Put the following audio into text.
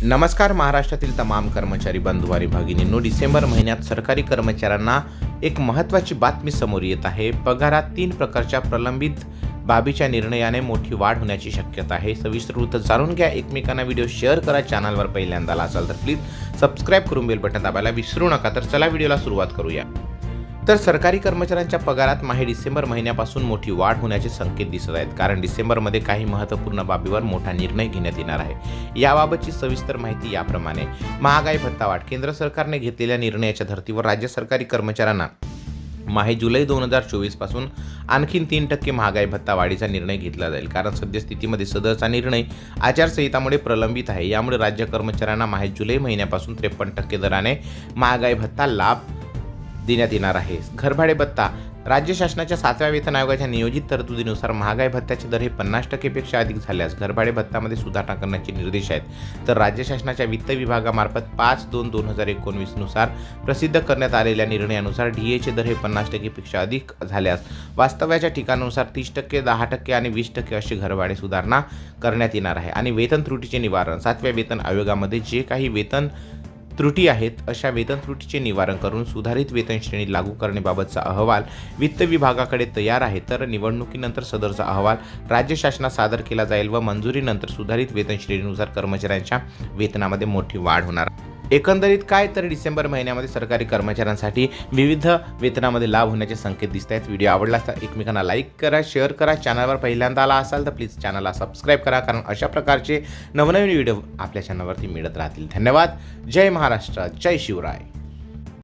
नमस्कार महाराष्ट्रातील तमाम कर्मचारी बंधू आणि भगिनींनो, डिसेंबर महिन्यात सरकारी कर्मचाऱ्यांना एक महत्त्वाची बातमी समोर येत आहे। पगारात 3 प्रकारच्या प्रलंबित बाबीच्या निर्णयाने मोठी वाढ होण्याची शक्यता आहे। सविस्तर वृत्त जाणून घ्या। एकमेकांना व्हिडिओ शेअर करा। चॅनलवर पहिल्यांदा असाल तर प्लीज सबस्क्राइब करून बेल बटन दाबायला विसरू नका। तर चला व्हिडिओला सुरुवात करूया। तर सरकारी कर्मचाऱ्यांच्या पगारात माहे डिसेंबर महिन्यापासून मोठी वाढ होण्याचे संकेत दिसत आहेत, कारण डिसेंबरमध्ये काही महत्त्वपूर्ण बाबीवर मोठा निर्णय घेण्यात येणार आहे। याबाबतची सविस्तर माहिती याप्रमाणे। महागाई भत्ता वाढ। केंद्र सरकारने घेतलेल्या निर्णयाच्या धर्तीवर राज्य सरकारी कर्मचाऱ्यांना माहे जुलै 2024 पासून आणखीन 3% महागाई भत्ता वाढीचा निर्णय घेतला जाईल, कारण सद्यस्थितीमध्ये सदरचा निर्णय आचारसंहितामुळे प्रलंबित आहे। यामुळे राज्य कर्मचाऱ्यांना माहे जुलै महिन्यापासून 53% दराने महागाई भत्ता लाभ देण्यात येणार आहे। घरभाडे भत्ता। राज्य शासनाच्या 7व्या वेतन आयोगाच्या नियोजित तरतुदीनुसार महागाई भत्त्याचे दर हे 50% पेक्षा अधिक झाल्यास घरभाडे भत्त्यामध्ये सुधारणा करण्याचे निर्देश आहेत। तर राज्य शासनाच्या वित्त विभागामार्फत 5/2/2019 नुसार प्रसिद्ध करण्यात आलेल्या निर्णयानुसार डीएचे दर हे 50% पेक्षा अधिक झाल्यास वास्तव्याच्या ठिकाणानुसार 30%, 10% आणि 20% अशी घरभाडे सुधारणा करण्यात येणार आहे। आणि वेतन त्रुटीचे निवारण। 7व्या वेतन आयोगामध्ये जे काही वेतन त्रुटी आहेत, अशा वेतन त्रुटीचे निवारण करून सुधारित वेतन श्रेणी लागू करण्याबाबतचा अहवाल वित्त विभागाकडे तयार आहे। तर निवडणुकीनंतर सदरचा अहवाल राज्य शासनास सादर केला जाईल व मंजुरीनंतर सुधारित वेतन श्रेणीनुसार कर्मचाऱ्यांच्या वेतनामध्ये मोठी वाढ होणार। एकंदरीत काय, तर डिसेंबर महिन्यामध्ये सरकारी कर्मचाऱ्यांसाठी विविध वेतनामध्ये लाभ होण्याचे संकेत दिसत आहेत। व्हिडिओ आवडला तर एकमेकांना लाईक करा, शेअर करा। चॅनलवर पहिल्यांदा आला असाल तर प्लीज चॅनलला सबस्क्राइब करा, कारण अशा प्रकारचे नवनवीन व्हिडिओ आपल्या चॅनलवरती मिळत राहतील। धन्यवाद। जय महाराष्ट्र, जय शिवराय।